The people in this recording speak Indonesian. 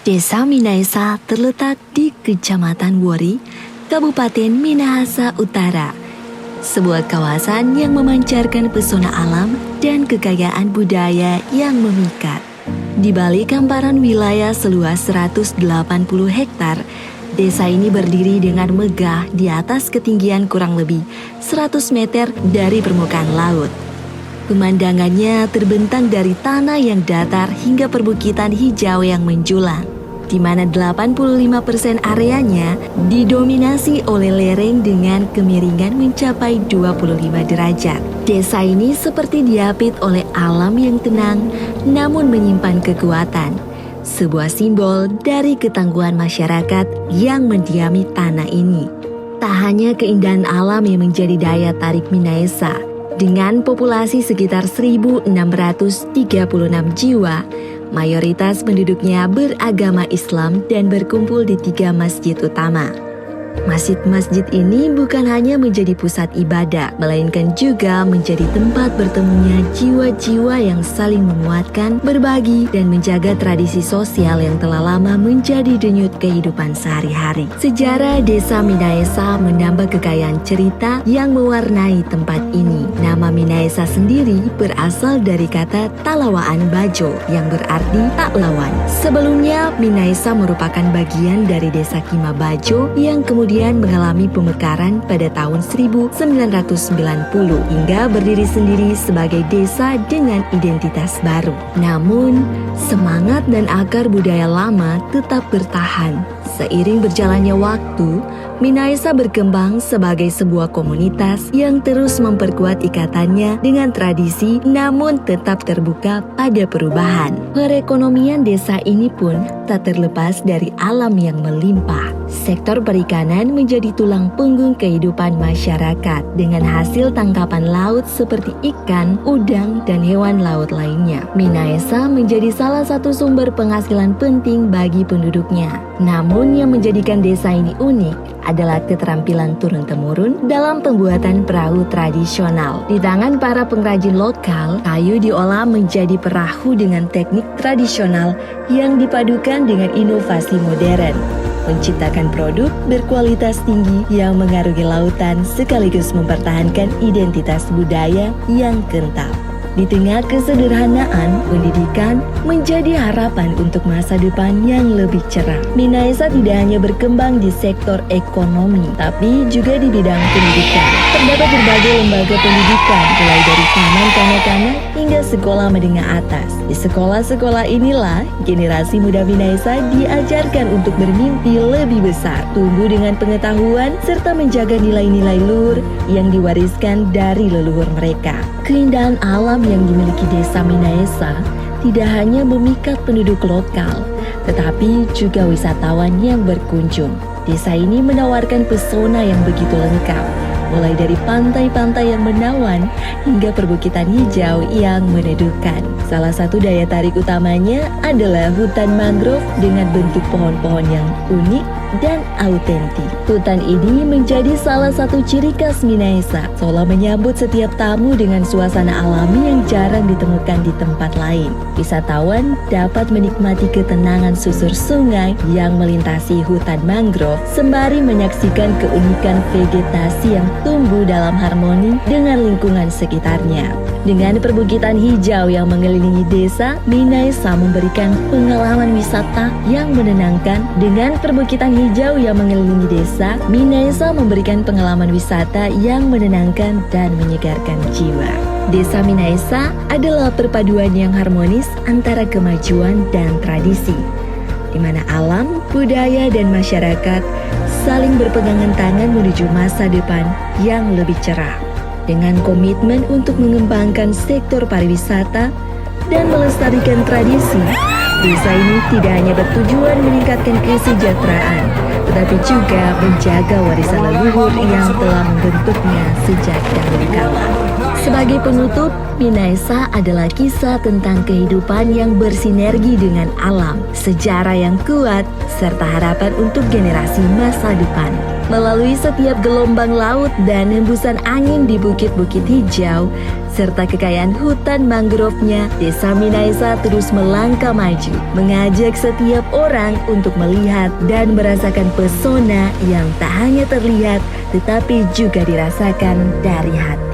Desa Minaesa terletak di Kecamatan Wori, Kabupaten Minahasa Utara. Sebuah kawasan yang memancarkan pesona alam dan kekayaan budaya yang memikat. Di balik hamparan wilayah seluas 180 hektar, desa ini berdiri dengan megah di atas ketinggian kurang lebih 100 meter dari permukaan laut. Pemandangannya terbentang dari tanah yang datar hingga perbukitan hijau yang menjulang, di mana 85% areanya didominasi oleh lereng dengan kemiringan mencapai 25 derajat. Desa ini seperti diapit oleh alam yang tenang namun menyimpan kekuatan, sebuah simbol dari ketangguhan masyarakat yang mendiami tanah ini. Tak hanya keindahan alam yang menjadi daya tarik Minaesa, dengan populasi sekitar 1.636 jiwa, mayoritas penduduknya beragama Islam dan berkumpul di 3 masjid utama. Masjid-masjid ini bukan hanya menjadi pusat ibadah, melainkan juga menjadi tempat bertemunya jiwa-jiwa yang saling menguatkan, berbagi, dan menjaga tradisi sosial yang telah lama menjadi denyut kehidupan sehari-hari. Sejarah Desa Minaesa menambah kekayaan cerita yang mewarnai tempat ini. Nama Minaesa sendiri berasal dari kata Talawaan Bajo yang berarti tak lawan. Sebelumnya, Minaesa merupakan bagian dari Desa Kima Bajo yang kemudian mengalami pemekaran pada tahun 1990 hingga berdiri sendiri sebagai desa dengan identitas baru. Namun, semangat dan akar budaya lama tetap bertahan. Seiring berjalannya waktu, Minaesa berkembang sebagai sebuah komunitas yang terus memperkuat ikatannya dengan tradisi namun tetap terbuka pada perubahan. Perekonomian desa ini pun tak terlepas dari alam yang melimpah. Sektor perikanan menjadi tulang punggung kehidupan masyarakat dengan hasil tangkapan laut seperti ikan, udang, dan hewan laut lainnya. Minaesa menjadi salah satu sumber penghasilan penting bagi penduduknya. Namun yang menjadikan desa ini unik adalah keterampilan turun-temurun dalam pembuatan perahu tradisional. Di tangan para pengrajin lokal, kayu diolah menjadi perahu dengan teknik tradisional yang dipadukan dengan inovasi modern, menciptakan produk berkualitas tinggi yang mengarungi lautan sekaligus mempertahankan identitas budaya yang kental. Di tengah kesederhanaan, pendidikan menjadi harapan untuk masa depan yang lebih cerah. Minaesa tidak hanya berkembang di sektor ekonomi, tapi juga di bidang pendidikan. Terdapat berbagai lembaga pendidikan, mulai dari taman kanak-kanak hingga sekolah menengah atas. Di sekolah-sekolah inilah, generasi muda Minaesa diajarkan untuk bermimpi lebih besar, tumbuh dengan pengetahuan, serta menjaga nilai-nilai luhur yang diwariskan dari leluhur mereka. Keindahan alam yang dimiliki Desa Minaesa tidak hanya memikat penduduk lokal, tetapi juga wisatawan yang berkunjung. Desa ini menawarkan pesona yang begitu lengkap, mulai dari pantai-pantai yang menawan hingga perbukitan hijau yang meneduhkan. Salah satu daya tarik utamanya adalah hutan mangrove dengan bentuk pohon-pohon yang unik dan autentik. Hutan ini menjadi salah satu ciri khas Minaesa, seolah menyambut setiap tamu dengan suasana alami yang jarang ditemukan di tempat lain. Wisatawan dapat menikmati ketenangan susur sungai yang melintasi hutan mangrove, sembari menyaksikan keunikan vegetasi yang tumbuh dalam harmoni dengan lingkungan sekitarnya. Dengan perbukitan hijau yang mengelilingi desa, Minaesa memberikan pengalaman wisata yang menenangkan. Dengan perbukitan hijau yang mengelilingi desa, Minaesa memberikan pengalaman wisata yang menenangkan dan menyegarkan jiwa. Desa Minaesa adalah perpaduan yang harmonis antara kemajuan dan tradisi, di mana alam, budaya, dan masyarakat saling berpegangan tangan menuju masa depan yang lebih cerah. Dengan komitmen untuk mengembangkan sektor pariwisata dan melestarikan tradisi, desa ini tidak hanya bertujuan meningkatkan kesejahteraan, tetapi juga menjaga warisan leluhur yang telah membentuknya sejak dahulu kala. Sebagai penutup, Minaesa adalah kisah tentang kehidupan yang bersinergi dengan alam, sejarah yang kuat, serta harapan untuk generasi masa depan. Melalui setiap gelombang laut dan hembusan angin di bukit-bukit hijau, serta kekayaan hutan mangrove-nya, Desa Minaesa terus melangkah maju, mengajak setiap orang untuk melihat dan merasakan pesona yang tak hanya terlihat, tetapi juga dirasakan dari hati.